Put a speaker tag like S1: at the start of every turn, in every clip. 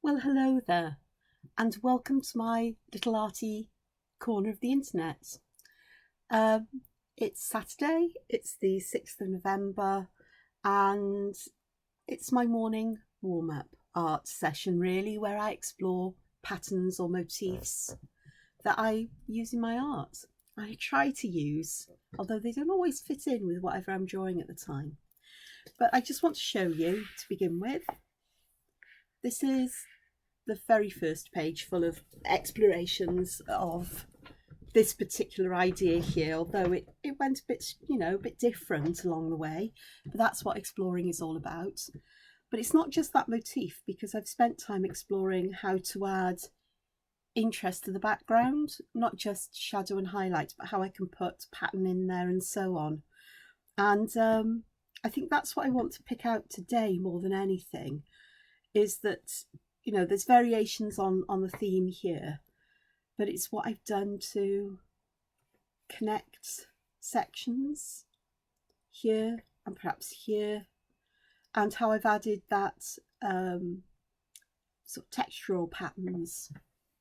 S1: Well, hello there, and welcome to my little arty corner of the internet. Um, it's Saturday, it's the 6th of November, and it's my morning warm up art session, really, where I explore patterns or motifs that I use in my art. I try to use, although they don't always fit in with whatever I'm drawing at the time. But I just want to show you to begin with. This is the very first page full of explorations of this particular idea here, although it went a bit, a bit different along the way, but that's what exploring is all about. But it's not just that motif, because I've spent time exploring how to add interest to the background, not just shadow and highlight, but how I can put pattern in there and so on. And I think that's what I want to pick out today more than anything, is that there's variations on the theme here, but it's what I've done to connect sections here and perhaps here, and how I've added that sort of textural patterns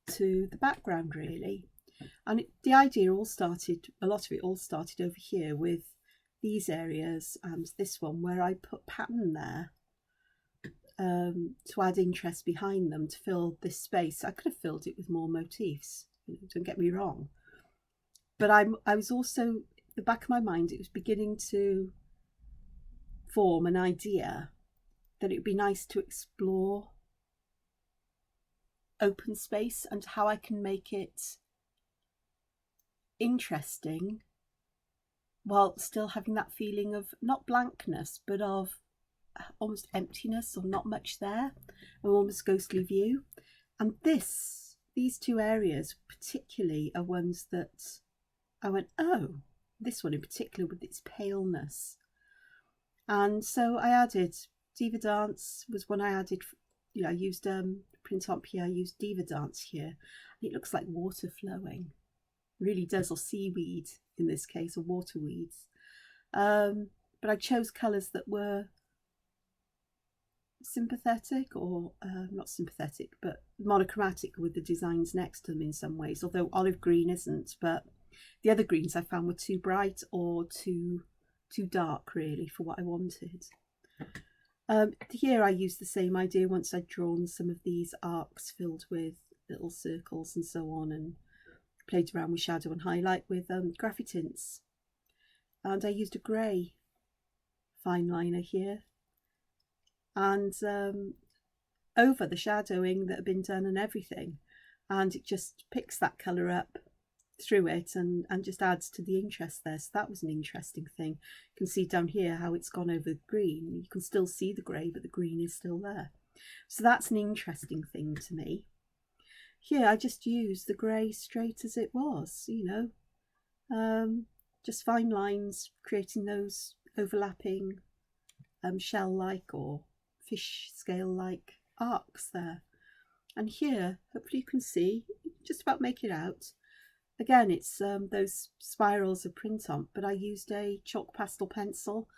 S1: to the background, really. And the idea all started, a lot of it all started over here with these areas and this one, where I put pattern there to add interest behind them, to fill this space. I could have filled it with more motifs, don't get me wrong, but I was also, the back of my mind, it was beginning to form an idea that it would be nice to explore open space and how I can make it interesting while still having that feeling of not blankness, but of almost emptiness, or not much there, an almost ghostly view. And these two areas particularly are ones that I went, oh, this one in particular with its paleness. And so I added Diva Dance was one I added. I used print on here. I used Diva Dance here. It looks like water flowing, really does, or seaweed in this case, or water weeds. But I chose colours that were sympathetic, or not sympathetic, but monochromatic with the designs next to them in some ways, although olive green isn't. But the other greens I found were too bright or too dark, really, for what I wanted. Here I used the same idea once I'd drawn some of these arcs filled with little circles and so on, and played around with shadow and highlight with Graphitints. And I used a grey fine liner here, and over the shadowing that had been done and everything, and it just picks that colour up through it and just adds to the interest there. So that was an interesting thing. You can see down here how it's gone over the green. You can still see the grey, but the green is still there. So that's an interesting thing to me. Here I just used the grey straight as it was, just fine lines, creating those overlapping shell-like or fish scale-like arcs there. And here, hopefully you can see, just about make it out. Again, it's those spirals of print on, but I used a chalk pastel pencil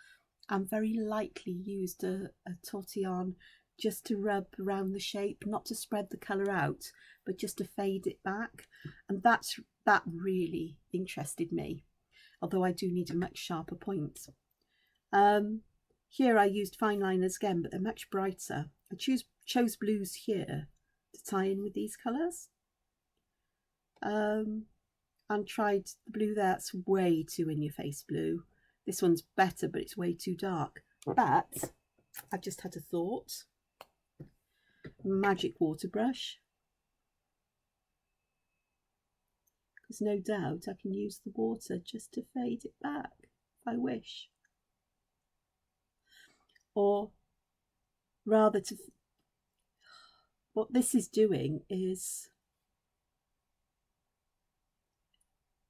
S1: and very lightly used a tortillon just to rub around the shape, not to spread the colour out, but just to fade it back. And that really interested me, although I do need a much sharper point. Here I used fine liners again, but they're much brighter. I chose blues here to tie in with these colours. And tried the blue there. That's way too in-your-face blue. This one's better, but it's way too dark. But I've just had a thought. Magic water brush. Because no doubt I can use the water just to fade it back if I wish. Or rather, what this is doing is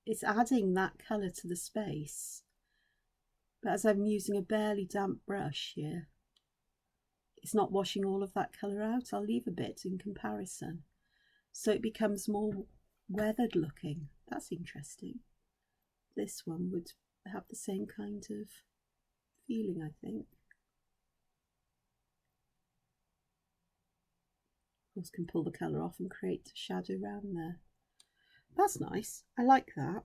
S1: it's adding that colour to the space, but as I'm using a barely damp brush here, it's not washing all of that colour out. I'll leave a bit in comparison, so it becomes more weathered looking. That's interesting. This one would have the same kind of feeling, I think. Of course, can pull the colour off and create a shadow around there. That's nice. I like that.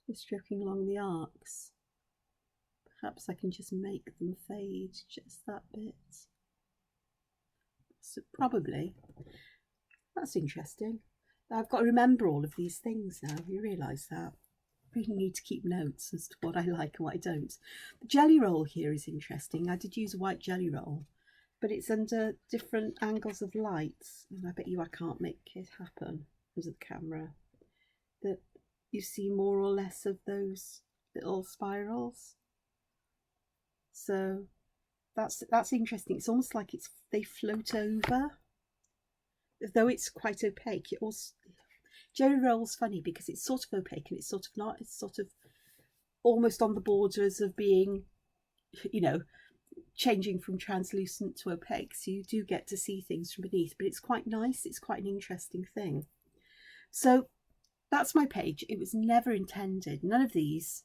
S1: We're stroking along the arcs. Perhaps I can just make them fade just that bit. So probably. That's interesting. I've got to remember all of these things now. You realise that? I really need to keep notes as to what I like and what I don't. The jelly roll here is interesting. I did use a white jelly roll, but it's under different angles of light. And I bet you I can't make it happen under the camera. That you see more or less of those little spirals. So that's interesting. It's almost like they float over, though it's quite opaque. It also, jelly roll's funny because it's sort of opaque and it's sort of not. It's sort of almost on the borders of being, you know, changing from translucent to opaque. So you do get to see things from beneath, but it's quite nice. It's quite an interesting thing. So that's my page. It was never intended. None of these,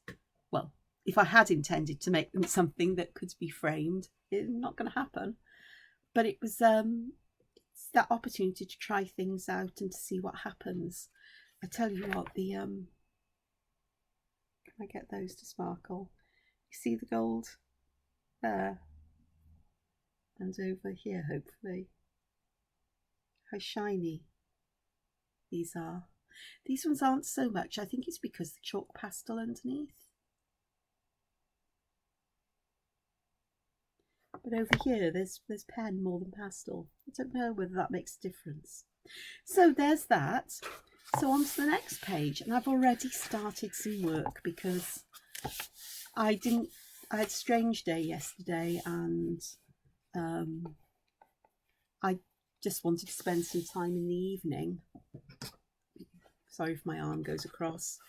S1: well, if I had intended to make them something that could be framed, it's not going to happen. But it was it's that opportunity to try things out and to see what happens. I tell you what, the can I get those to sparkle? You see the gold there and over here, hopefully. How shiny these are. These ones aren't so much. I think it's because the chalk pastel underneath. But over here, there's pen more than pastel. I don't know whether that makes a difference. So there's that. So on to the next page. And I've already started some work because I had a strange day yesterday and I just wanted to spend some time in the evening. Sorry if my arm goes across.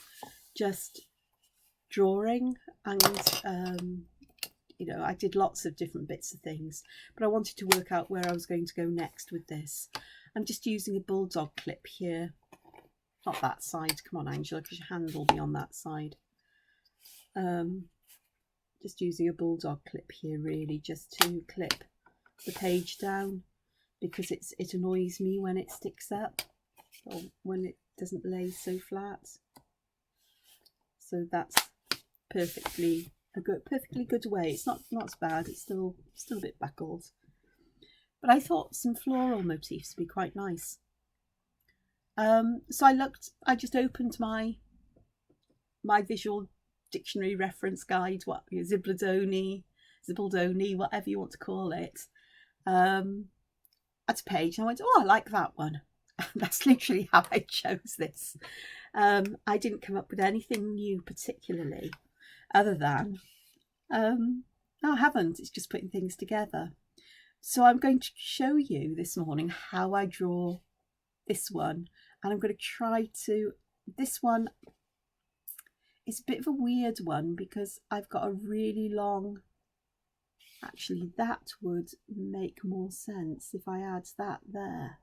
S1: Just drawing and you know, I did lots of different bits of things, but I wanted to work out where I was going to go next with this. I'm just using a bulldog clip here. Not that side. Come on, Angela, because your hand will be on that side. Just using a bulldog clip here, really, just to clip the page down, because it annoys me when it sticks up or when it doesn't lay so flat. So that's perfectly good way. It's not as bad. It's still a bit buckled, but I thought some floral motifs would be quite nice. So I just opened my visual dictionary reference guide, what Zibaldoni, whatever you want to call it, at a page, and I went, oh, I like that one. That's literally how I chose this. I didn't come up with anything new particularly, other than no, I haven't. It's just putting things together. So I'm going to show you this morning how I draw this one, and I'm going to try to. This one is a bit of a weird one because I've got a really long. Actually, that would make more sense if I add that there.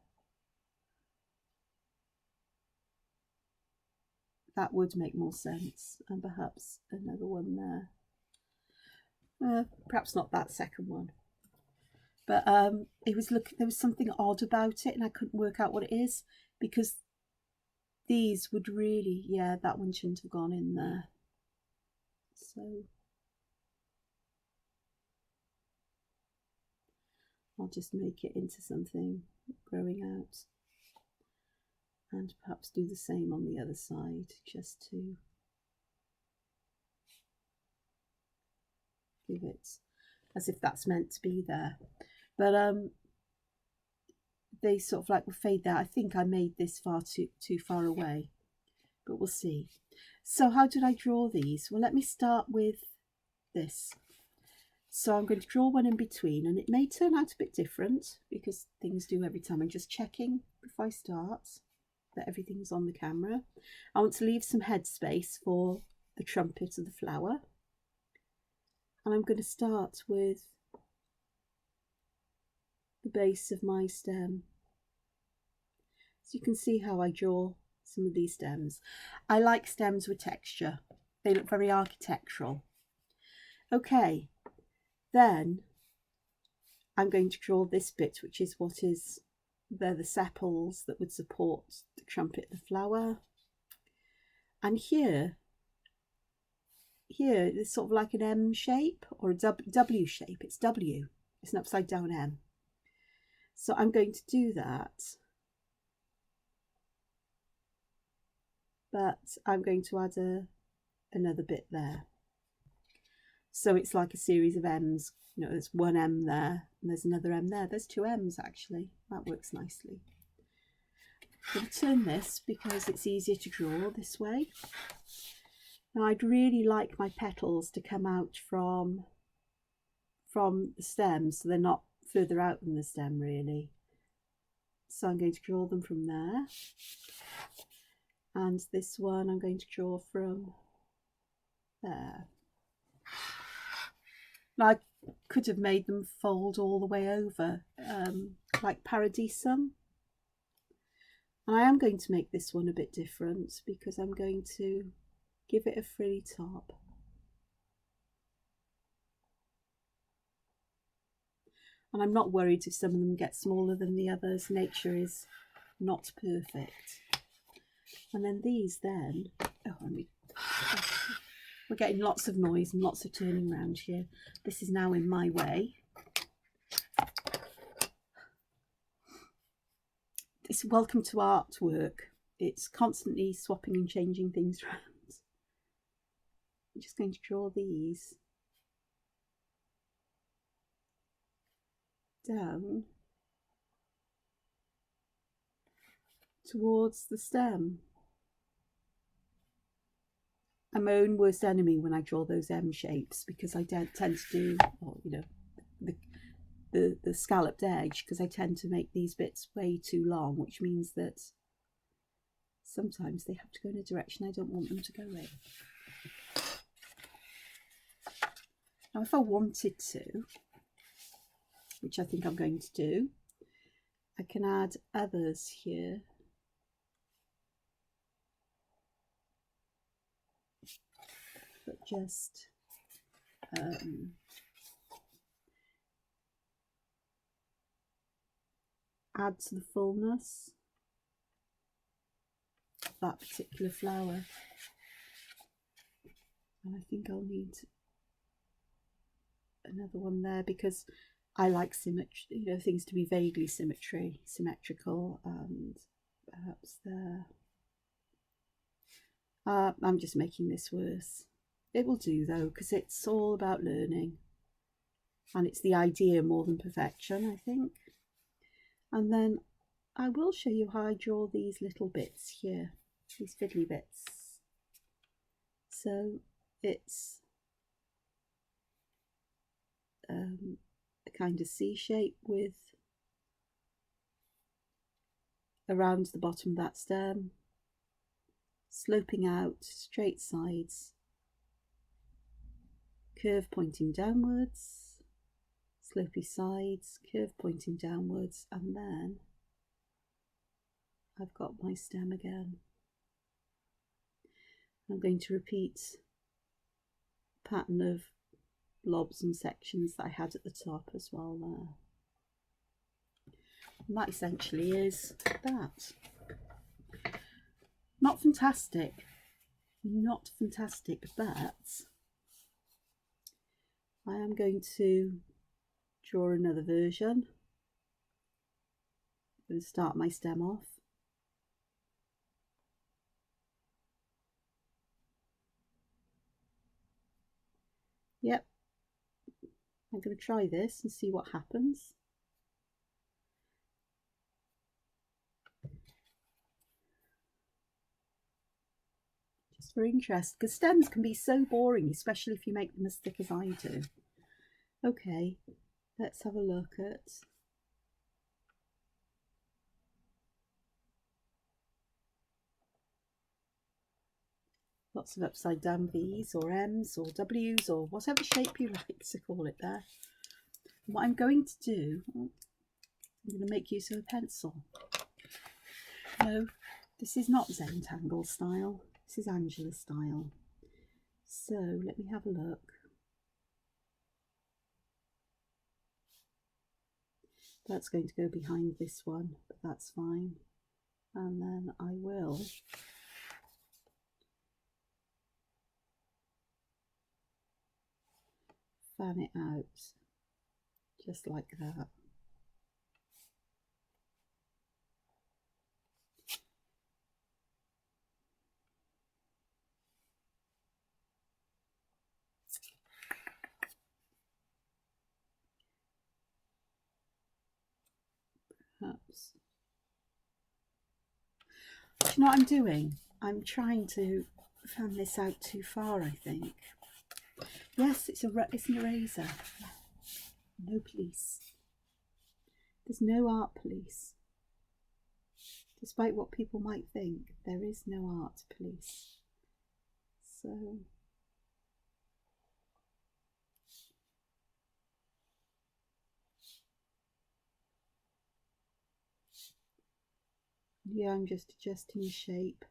S1: That would make more sense, and perhaps another one there. Perhaps not that second one, but there was something odd about it, and I couldn't work out what it is, because these would really, yeah, that one shouldn't have gone in there. So I'll just make it into something growing out. And perhaps do the same on the other side, just to give it as if that's meant to be there. But they sort of like will fade there. I think I made this too far away, but we'll see. So how did I draw these? Well, let me start with this. So I'm going to draw one in between, and it may turn out a bit different because things do every time. I'm just checking before I start that everything's on the camera. I want to leave some headspace for the trumpet of the flower, and I'm going to start with the base of my stem. So you can see how I draw some of these stems. I like stems with texture. They look very architectural. Okay, then I'm going to draw this bit, which is what is, they're the sepals that would support the trumpet, the flower. And here it's sort of like an M shape or a W shape. It's W, it's an upside down M. So I'm going to do that, but I'm going to add another bit there. So it's like a series of M's. You know, there's one M there and there's another M there. There's two M's actually. That works nicely. I'm going to turn this because it's easier to draw this way. Now I'd really like my petals to come out from the stem, so they're not further out than the stem really. So I'm going to draw them from there. And this one I'm going to draw from there. Now I could have made them fold all the way over, like Paradisum. And I am going to make this one a bit different because I'm going to give it a frilly top. And I'm not worried if some of them get smaller than the others. Nature is not perfect. And then these then, we're getting lots of noise and lots of turning around here. This is now in my way. It's welcome to artwork. It's constantly swapping and changing things around. I'm just going to draw these down towards the stem. I'm my own worst enemy when I draw those M shapes because I tend to do, well, you know, the scalloped edge, because I tend to make these bits way too long, which means that sometimes they have to go in a direction I don't want them to go in. Now if I wanted to, which I think I'm going to do, I can add others here. But just add to the fullness of that particular flower. And I think I'll need another one there because I like symmetry, you know, things to be vaguely symmetrical, and perhaps there. I'm just making this worse. It will do though, because it's all about learning and it's the idea more than perfection, I think. And then I will show you how I draw these little bits here, these fiddly bits. So it's a kind of C shape with around the bottom of that stem, sloping out, straight sides, curve pointing downwards, slopey sides, curve pointing downwards, and then I've got my stem again. I'm going to repeat the pattern of blobs and sections that I had at the top as well there. And that essentially is that. Not fantastic, but I am going to draw another version. I'm going to start my stem off. Yep, I'm going to try this and see what happens. Just for interest, because stems can be so boring, especially if you make them as thick as I do. Okay, let's have a look at lots of upside down V's or M's or W's or whatever shape you like to call it there. And what I'm going to do, I'm going to make use of a pencil. No, this is not Zentangle style, this is Angela style. So let me have a look. That's going to go behind this one, but that's fine. And then I will fan it out just like that. Perhaps. Do you know what I'm doing? I'm trying to fan this out too far, I think. Yes, it's an eraser. No police. There's no art police. Despite what people might think, there is no art police. So yeah, I'm just adjusting the shape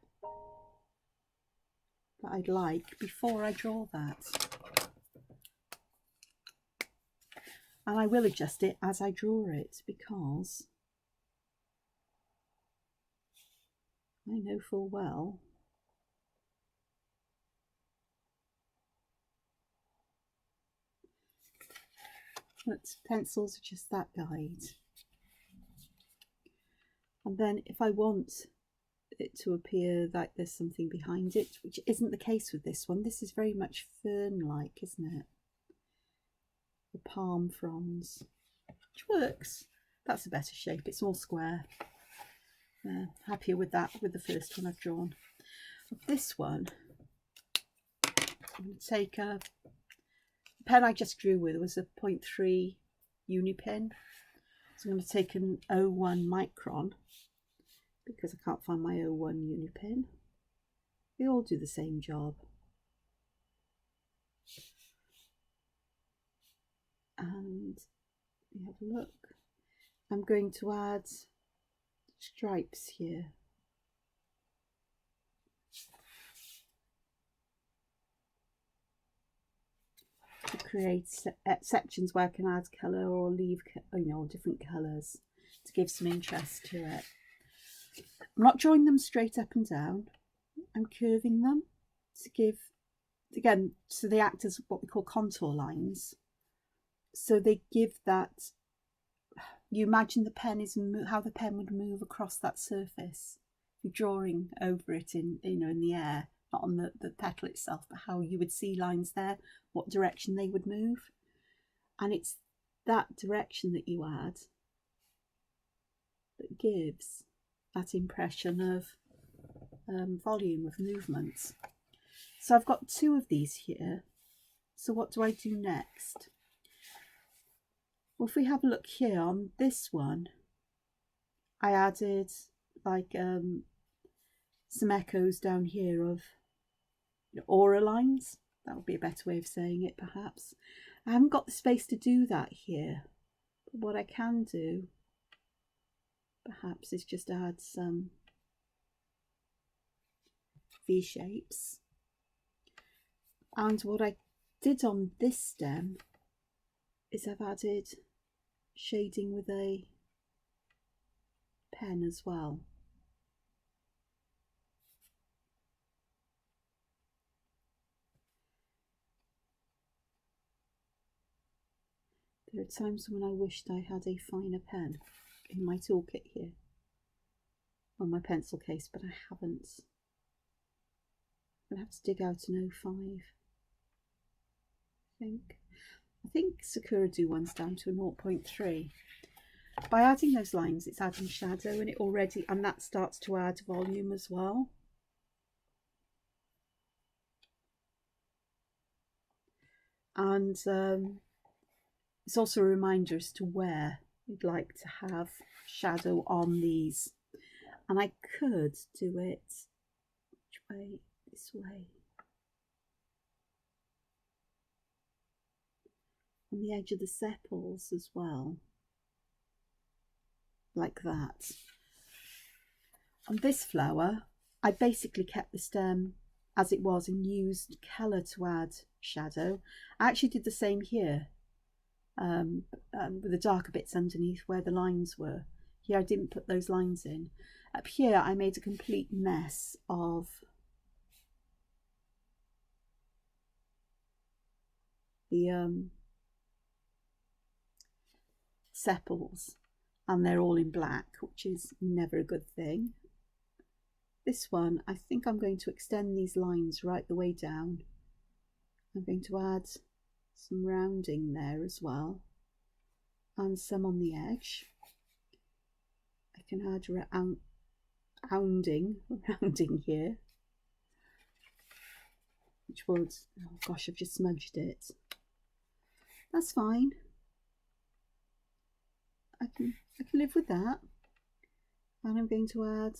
S1: that I'd like before I draw that. And I will adjust it as I draw it, because I know full well that pencils are just that guide. And then if I want it to appear like there's something behind it, which isn't the case with this one, this is very much fern-like, isn't it? The palm fronds, which works. That's a better shape, it's all square. Happier with that, with the first one I've drawn. This one, I'm going to take the pen I just drew with was a 0.3 uni pen. So I'm going to take an 0.1 micron, because I can't find my 0.1 uni pen. They all do the same job. And we have a look. I'm going to add stripes here. To create sections where I can add colour or leave, different colours to give some interest to it. I'm not drawing them straight up and down. I'm curving them to give, again, so they act as what we call contour lines. So they give that, you imagine the pen is how the pen would move across that surface. You're drawing over it in the air, not on the petal itself, but how you would see lines there, what direction they would move. And it's that direction that you add that gives that impression of volume, of movement. So I've got two of these here. So what do I do next? Well, if we have a look here on this one, I added like some echoes down here of aura lines. That would be a better way of saying it, perhaps. I haven't got the space to do that here, but what I can do perhaps is just add some V shapes. And what I did on this stem is I've added shading with a pen as well. There are times when I wished I had a finer pen in my toolkit here, on my pencil case, but I haven't. I'm going to have to dig out an 05, I think Sakura do ones down to a 0.3. By adding those lines, it's adding shadow, and that starts to add volume as well. And it's also a reminder as to where we'd like to have shadow on these. And I could do it, which way? This way. On the edge of the sepals as well, like that. On this flower, I basically kept the stem as it was and used colour to add shadow. I actually did the same here. with the darker bits underneath where the lines were. Here I didn't put those lines in. Up here I made a complete mess of the sepals, and they're all in black, which is never a good thing. This one, I think I'm going to extend these lines right the way down. I'm going to add some rounding there as well, and some on the edge. I can add rounding here, which would, oh gosh, I've just smudged it. That's fine. I can live with that. And I'm going to add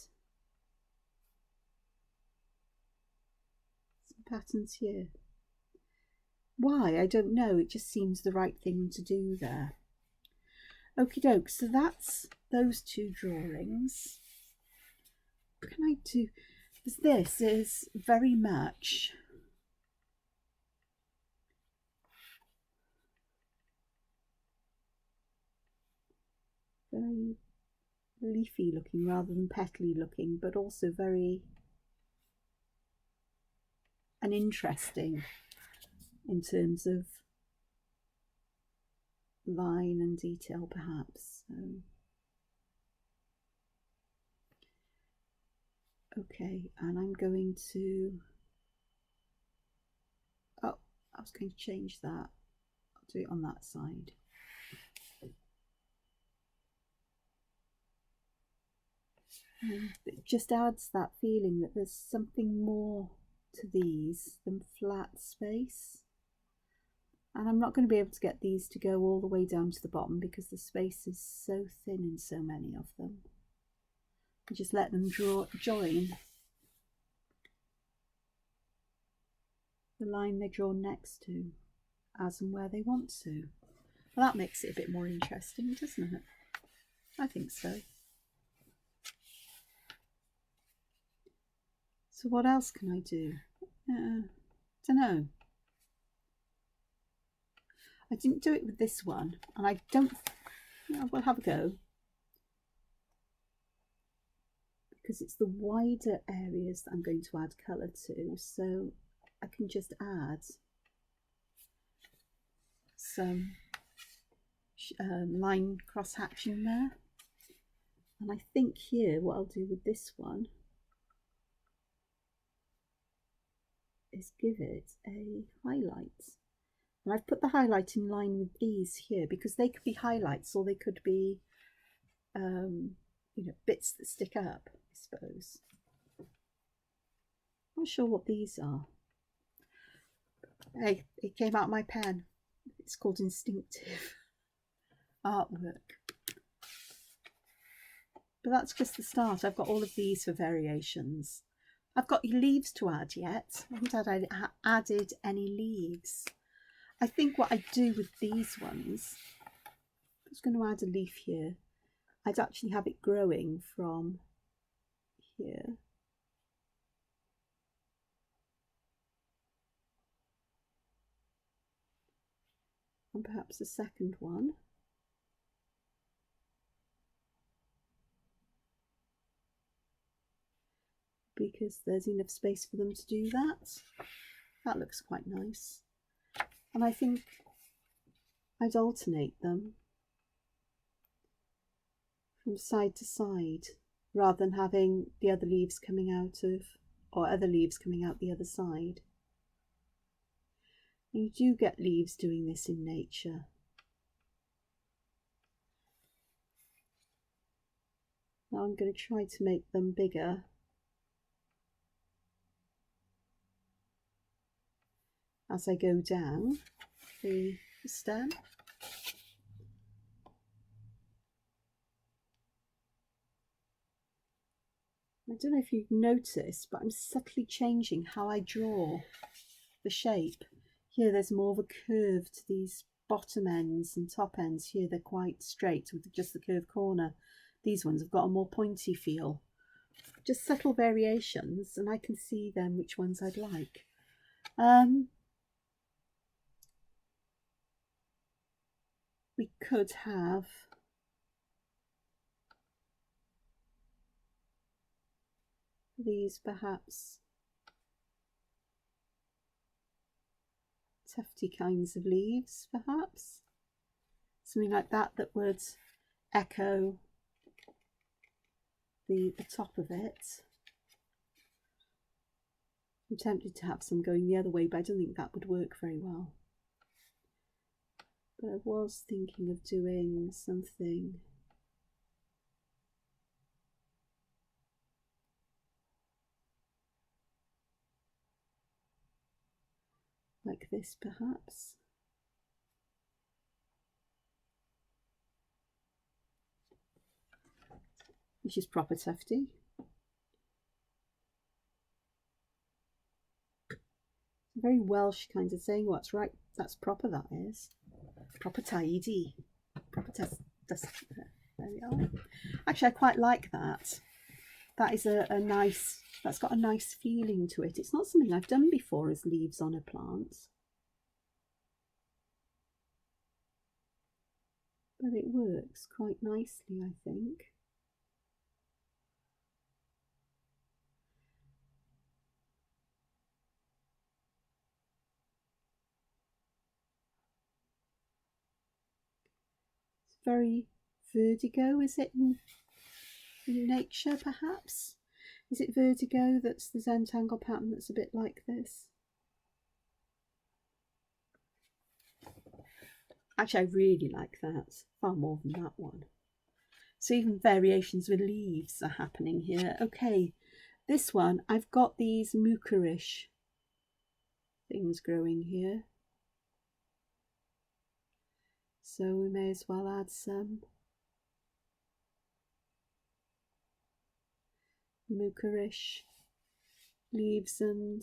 S1: some patterns here. Why, I don't know, it just seems the right thing to do there. Okie doke, so that's those two drawings. What can I do? Because this is very much very leafy looking rather than petally looking, but also very uninteresting in terms of line and detail, perhaps. So, okay, and I'm going to, oh, I was going to change that. I'll do it on that side. It just adds that feeling that there's something more to these than flat space. And I'm not going to be able to get these to go all the way down to the bottom because the space is so thin in so many of them. I just let them join the line they draw next to as and where they want to. Well, that makes it a bit more interesting, doesn't it? I think so. So what else can I do? Don't know. I didn't do it with this one, and I don't. We'll have a go because it's the wider areas that I'm going to add colour to. So I can just add some line cross hatching there, and I think here what I'll do with this one is give it a highlight. And I've put the highlight in line with these here because they could be highlights or they could be you know, bits that stick up, I suppose. Not sure what these are. Hey, it came out of my pen. It's called Instinctive Artwork. But that's just the start. I've got all of these for variations. I've got leaves to add yet. I haven't added any leaves. I think what I do with these ones, I was going to add a leaf here. I'd actually have it growing from here. And perhaps a second one. Because there's enough space for them to do that. That looks quite nice. And I think I'd alternate them from side to side rather than having the other leaves coming out of, or other leaves coming out the other side. And you do get leaves doing this in nature. Now I'm going to try to make them bigger. As I go down the stem. I don't know if you've noticed, but I'm subtly changing how I draw the shape. Here there's more of a curve to these bottom ends and top ends. Here they're quite straight with just the curved corner. These ones have got a more pointy feel. Just subtle variations, and I can see then which ones I'd like. we could have these perhaps tufty kinds of leaves, perhaps something like that that would echo the top of it. I'm tempted to have some going the other way, but I don't think that would work very well. But I was thinking of doing something like this, perhaps. Which is proper tufty. Very Welsh kind of thing. What's right? That's proper, that is. Proper tidy. Proper dust. There we are. Actually, I quite like that. That is a nice, that's got a nice feeling to it. It's not something I've done before as leaves on a plant. But it works quite nicely, I think. It's very vertigo, is it, in nature, perhaps? Is it vertigo that's the Zentangle pattern that's a bit like this? Actually, I really like that, far more than that one. So even variations with leaves are happening here. Okay, this one, I've got these mookerish things growing here. So we may as well add some mookerish leaves and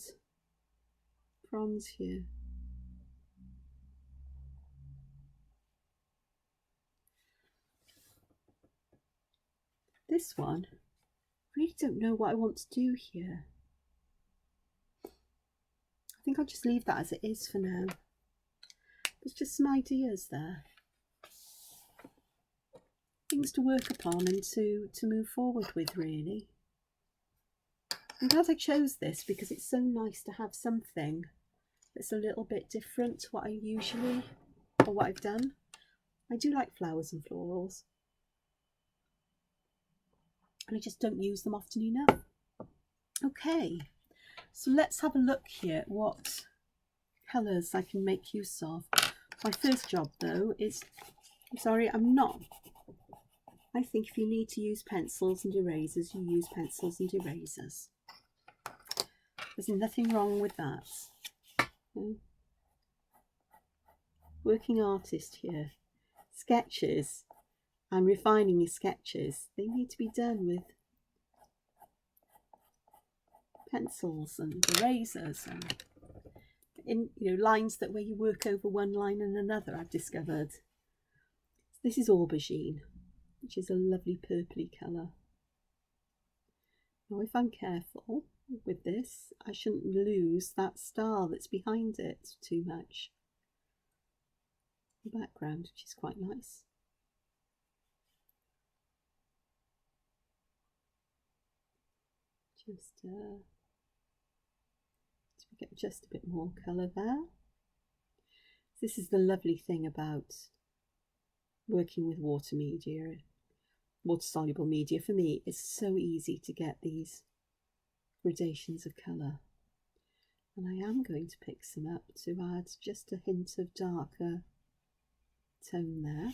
S1: fronds here. This one, I really don't know what I want to do here. I think I'll just leave that as it is for now. There's just some ideas there. Things to work upon and to move forward with, really. I'm glad I chose this because it's so nice to have something that's a little bit different to what I usually, or what I've done. I do like flowers and florals, and I just don't use them often enough. Okay, so let's have a look here at what colours I can make use of. My first job though is, I'm sorry, I'm not. I think if you need to use pencils and erasers, you use pencils and erasers. There's nothing wrong with that. Working artist here. Sketches and refining your sketches, they need to be done with pencils and erasers and in lines that where you work over one line and another. I've discovered this is aubergine, which is a lovely purpley colour. Now if I'm careful with this, I shouldn't lose that star that's behind it too much. The background, which is quite nice. Just to get just a bit more colour there. This is the lovely thing about working with water media, water soluble media. For me, it's so easy to get these gradations of colour. And I am going to pick some up to add just a hint of darker tone there.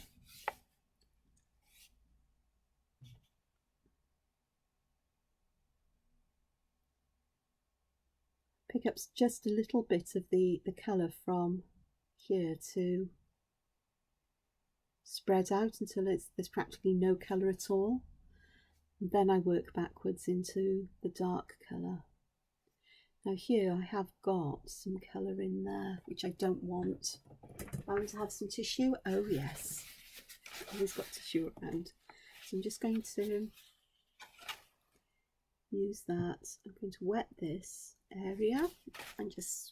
S1: Pick up just a little bit of the colour from here to spread out until there's practically no colour at all. And then I work backwards into the dark colour. Now here I have got some colour in there, which I don't want. I want to have some tissue. Oh yes, I've always got tissue around. So I'm just going to use that. I'm going to wet this area and just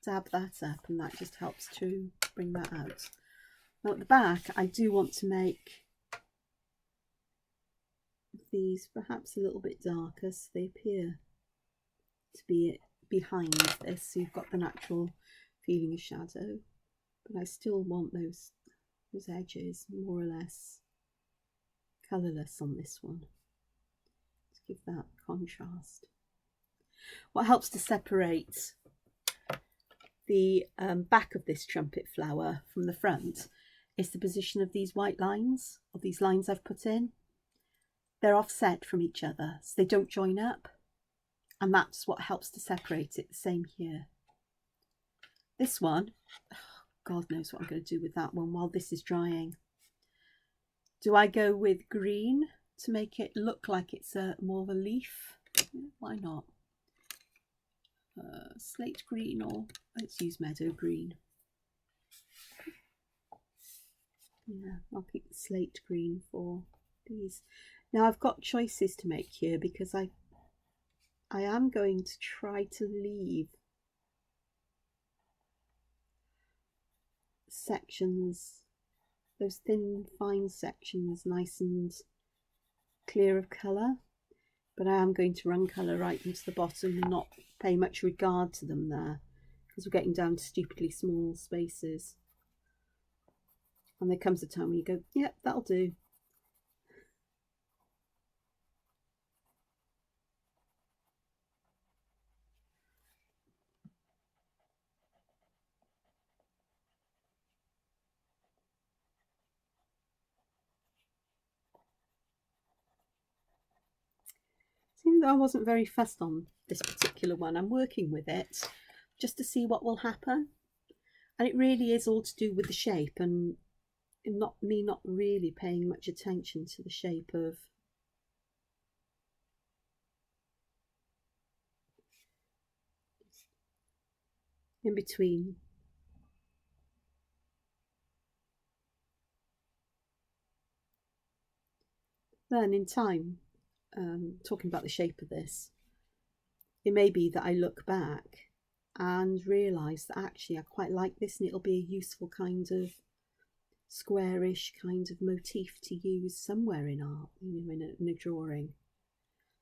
S1: dab that up, and that just helps to bring that out. Now at the back, I do want to make these perhaps a little bit darker so they appear to be behind this, so you've got the natural feeling of shadow, but I still want those edges more or less colourless on this one to give that contrast. What helps to separate the back of this trumpet flower from the front is the position of these white lines, or these lines I've put in. They're offset from each other, so they don't join up, and that's what helps to separate it. The same here. This one, oh, God knows what I'm going to do with that one while this is drying. Do I go with green to make it look like it's more of a leaf? Why not? Slate green, or let's use meadow green. Yeah, I'll pick the slate green for these. Now I've got choices to make here because I am going to try to leave sections, those thin fine sections, nice and clear of colour, but I am going to run colour right into the bottom and not pay much regard to them there, because we're getting down to stupidly small spaces. And there comes a time when you go, yep, that'll do. Even though I wasn't very fussed on this particular one, I'm working with it just to see what will happen. And it really is all to do with the shape, and not really paying much attention to the shape of in between. Then in time, talking about the shape of this, it may be that I look back and realise that actually I quite like this, and it'll be a useful kind of squarish kind of motif to use somewhere in art, you know, in a drawing.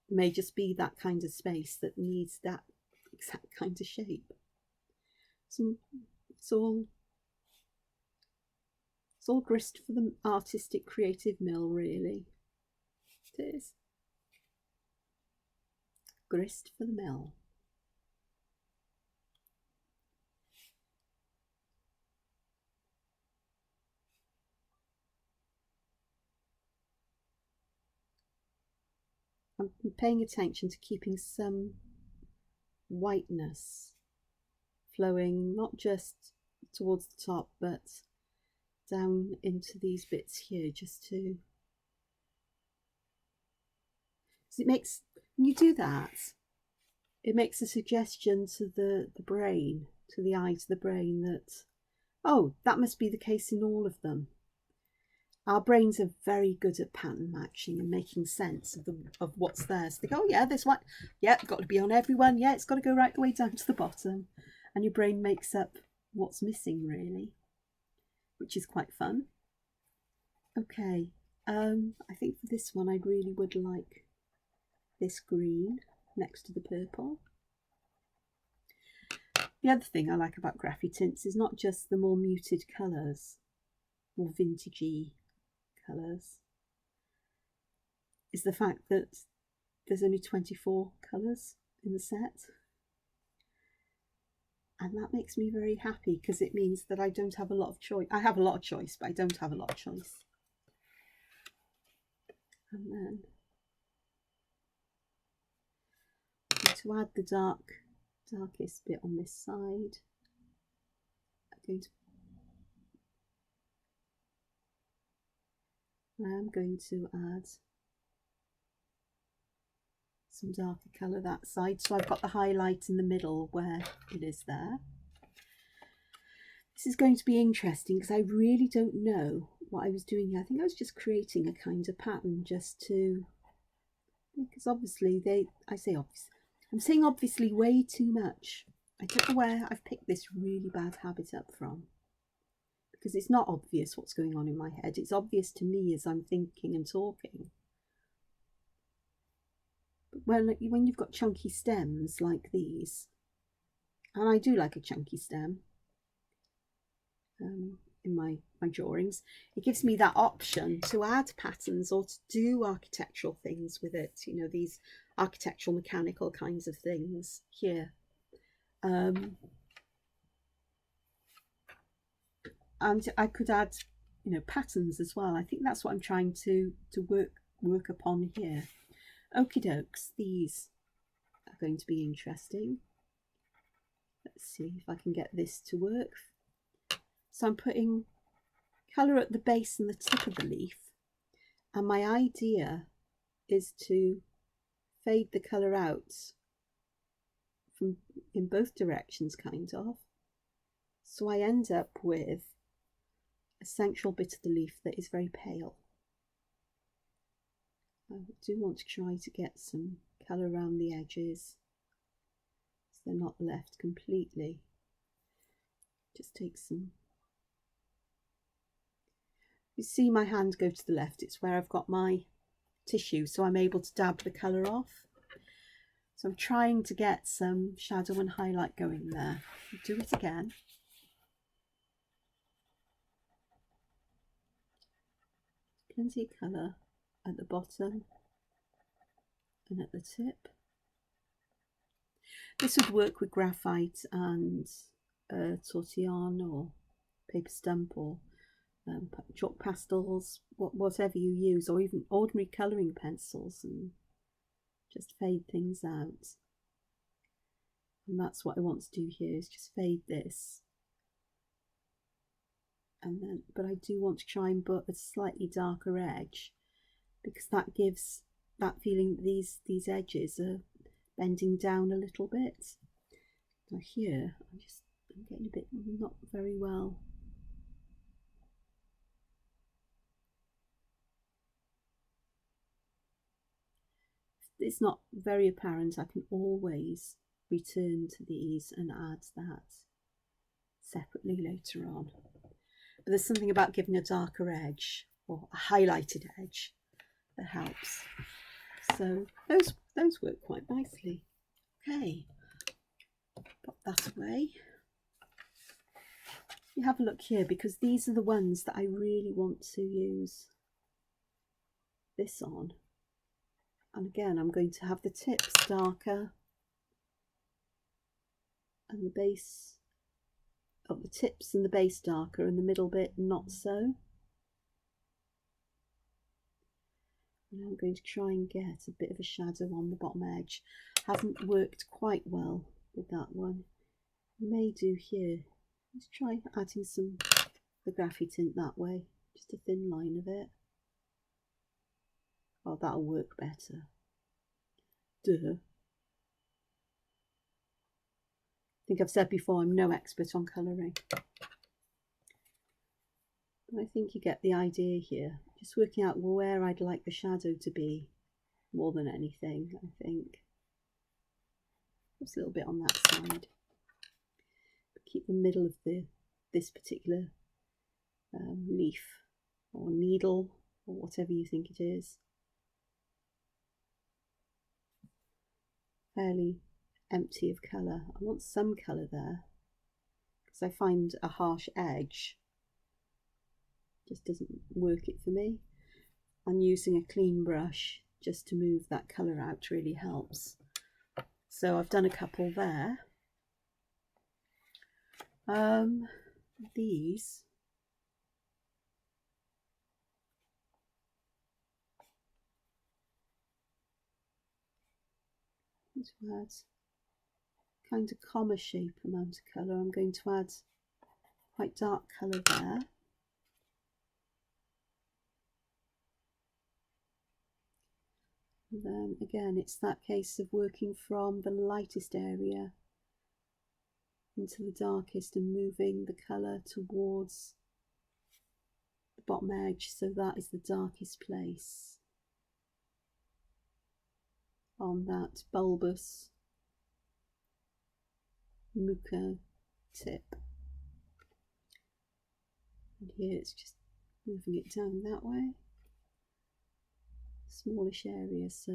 S1: It may just be that kind of space that needs that exact kind of shape. So it's all grist for the artistic creative mill, really. It is. Grist for the mill. I'm paying attention to keeping some whiteness flowing, not just towards the top, but down into these bits here, just to, because it makes, when you do that, it makes a suggestion to the brain, to the eye, to the brain, that, oh, that must be the case in all of them. Our brains are very good at pattern matching and making sense of what's there. So they go, oh yeah, this one, yeah, got to be on everyone. Yeah, it's got to go right the way down to the bottom. And your brain makes up what's missing, really, which is quite fun. Okay, I think for this one, I really would like this green next to the purple. The other thing I like about graphy tints is not just the more muted colours, more vintagey colours, is the fact that there's only 24 colours in the set, and that makes me very happy, because it means that I don't have a lot of choice. I have a lot of choice, but I don't have a lot of choice. And then to add the darkest bit on this side, I'm going to add some darker colour that side, so I've got the highlight in the middle where it is there. This is going to be interesting because I really don't know what I was doing here. I think I was just creating a kind of pattern just to, because obviously I'm saying obviously way too much. I don't know where I've picked this really bad habit up from, because it's not obvious what's going on in my head. It's obvious to me as I'm thinking and talking. But when you've got chunky stems like these, and I do like a chunky stem in my drawings, it gives me that option to add patterns or to do architectural things with it, you know, these architectural mechanical kinds of things here. And I could add, you know, patterns as well. I think that's what I'm trying to work upon here. Okie dokes, these are going to be interesting. Let's see if I can get this to work. So I'm putting colour at the base and the tip of the leaf, and my idea is to fade the colour out from in both directions, kind of. So I end up with a central bit of the leaf that is very pale. I do want to try to get some colour around the edges so they're not left completely. Just take some. You see my hand go to the left, it's where I've got my tissue, so I'm able to dab the colour off. So I'm trying to get some shadow and highlight going there. I'll do it again. Plenty of colour at the bottom and at the tip. This would work with graphite and tortillon or paper stump or chalk pastels, whatever you use, or even ordinary colouring pencils, and just fade things out. And that's what I want to do here, is just fade this. And then, but I do want to try and put a slightly darker edge, because that gives that feeling that these edges are bending down a little bit. Now here, I'm getting a bit not very well. It's not very apparent. I can always return to these and add that separately later on. But there's something about giving a darker edge or a highlighted edge that helps. So those work quite nicely. Okay, put that away. You have a look here, because these are the ones that I really want to use this on. And again, I'm going to have the tips darker and the base of the tips and the base darker, and the middle bit not so. And I'm going to try and get a bit of a shadow on the bottom edge. Hasn't worked quite well with that one. May do here. Let's try adding some the graphy tint that way, just a thin line of it. Oh, that'll work better. Duh. I think I've said before, I'm no expert on colouring. But I think you get the idea here. Just working out where I'd like the shadow to be more than anything, I think. Just a little bit on that side. But keep the middle of this particular leaf or needle or whatever you think it is fairly empty of colour. I want some colour there, because I find a harsh edge just doesn't work it for me. And using a clean brush just to move that colour out really helps. So I've done a couple there. These to add kind of comma shape amount of colour. I'm going to add quite dark colour there. And then again, it's that case of working from the lightest area into the darkest and moving the colour towards the bottom edge, so that is the darkest place on that bulbous muka tip. And here it's just moving it down that way. Smallish area, so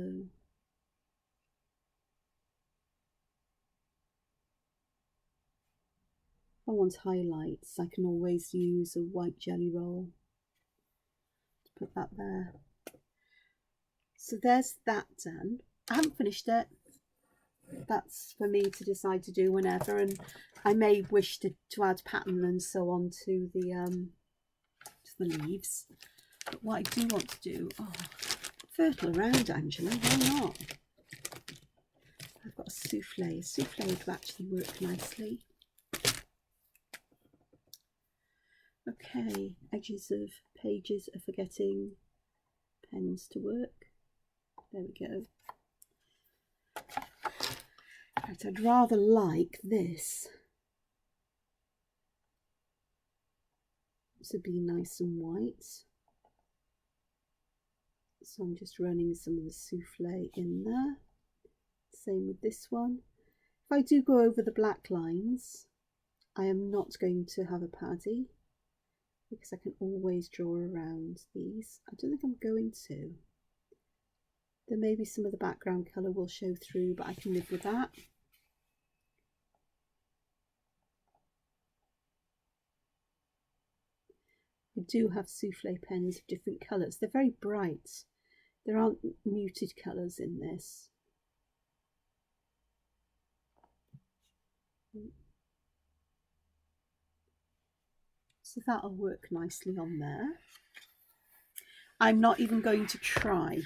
S1: if I want highlights, I can always use a white jelly roll to put that there. So there's that done. I haven't finished it. That's for me to decide to do whenever, and I may wish to add pattern and so on to the leaves. But what I do want to do, fertile around, Angela, why not? I've got a souffle. A souffle would actually work nicely. Okay, edges of pages are forgetting pens to work. There we go. Right, I'd rather like this to be nice and white. So I'm just running some of the souffle in there. Same with this one. If I do go over the black lines, I am not going to have a paddy because I can always draw around these. I don't think I'm going to. There may be some of the background colour will show through, but I can live with that. I do have souffle pens of different colours. They're very bright. There aren't muted colours in this. So that'll work nicely on there. I'm not even going to try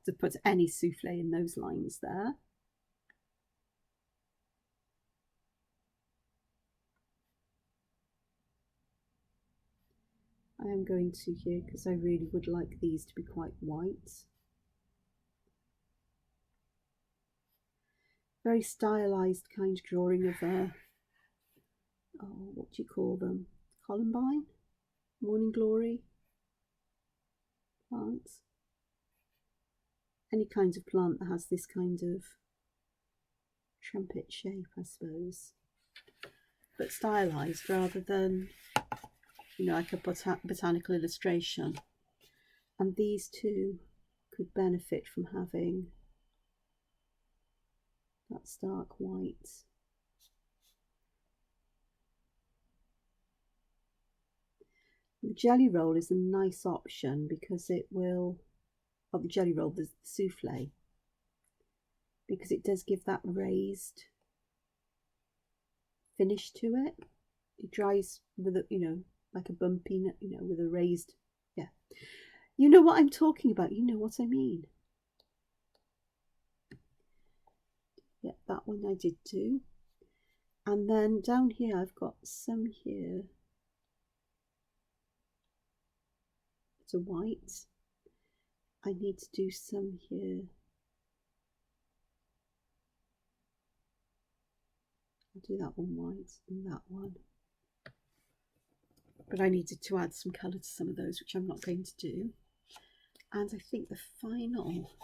S1: to put any souffle in those lines there. I am going to here because I really would like these to be quite white. Very stylized kind of drawing of what do you call them? Columbine? Morning Glory? Plants? Any kind of plant that has this kind of trumpet shape, I suppose. But stylized rather than, you know, like a botanical illustration. And these two could benefit from having that stark white. The jelly roll is a nice option because it will, the jelly roll, the souffle, because it does give that raised finish to it. It dries with a, you know, like a bumpy, you know, with a raised, yeah. You know what I'm talking about. You know what I mean. Yeah, that one I did do. And then down here, I've got some here. It's a white. I need to do some here. I'll do that one white and that one. But I needed to add some colour to some of those, which I'm not going to do. And I think the final,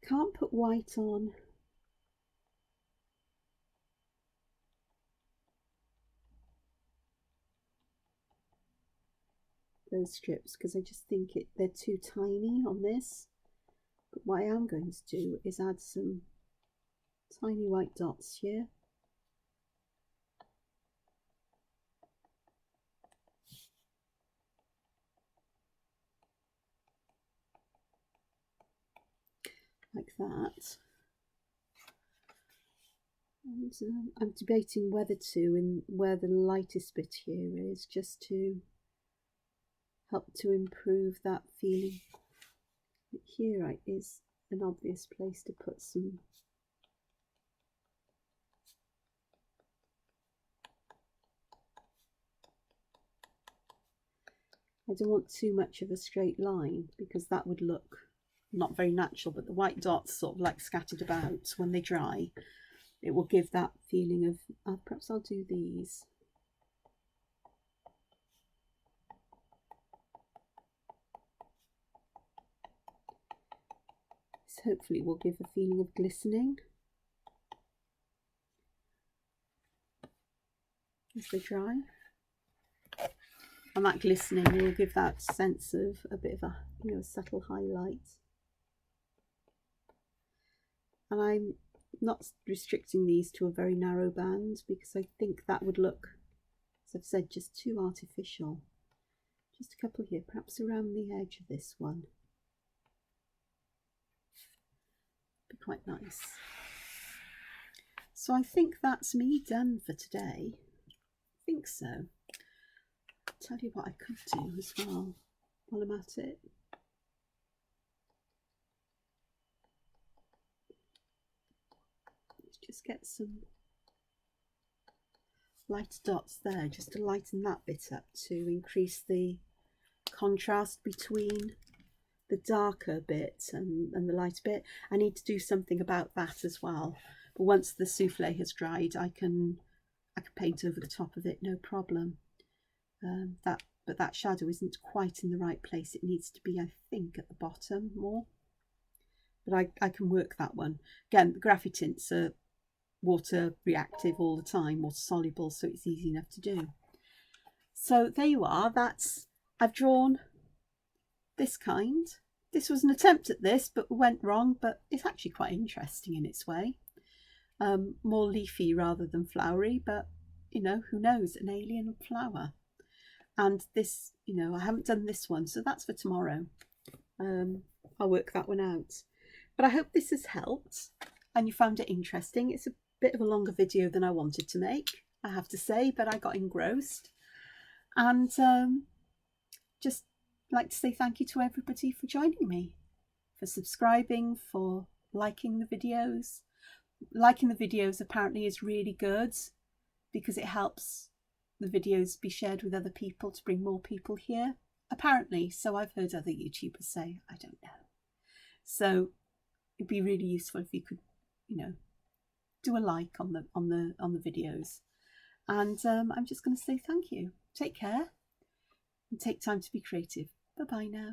S1: can't put white on. Those strips because I just think they're too tiny on this. But what I am going to do is add some tiny white dots here. Like that. And I'm debating whether to, and where the lightest bit here is, just to help to improve that feeling. But here is an obvious place to put some I don't want too much of a straight line because that would look not very natural, but the white dots sort of like scattered about when they dry, it will give that feeling of, perhaps I'll do these. This hopefully will give a feeling of glistening as they dry. And that glistening will give that sense of a bit of a, you know, a subtle highlight. And I'm not restricting these to a very narrow band because I think that would look, as I've said, just too artificial. Just a couple here, perhaps around the edge of this one. Be quite nice. So I think that's me done for today. I think so. I'll tell you what I could do as well while I'm at it. Let's just get some light dots there, just to lighten that bit up, to increase the contrast between the darker bit and the lighter bit. I need to do something about that as well. But once the souffle has dried, I can paint over the top of it, no problem. But that shadow isn't quite in the right place. It needs to be, I think, at the bottom more. But I can work that one. Again, the graphic tints are water reactive all the time, water soluble, so it's easy enough to do. So there you are. I've drawn this kind. This was an attempt at this, but went wrong, but it's actually quite interesting in its way. More leafy rather than flowery, but you know, who knows, an alien flower. And this, you know, I haven't done this one, so that's for tomorrow. I'll work that one out. But I hope this has helped and you found it interesting. It's a bit of a longer video than I wanted to make, I have to say, but I got engrossed. And just like to say thank you to everybody for joining me, for subscribing, for liking the videos. Liking the videos apparently is really good because it helps the videos be shared with other people to bring more people here, apparently. So I've heard other YouTubers say, I don't know. So it'd be really useful if you could, you know, do a like on the videos. And I'm just going to say thank you. Take care and take time to be creative. Bye bye now.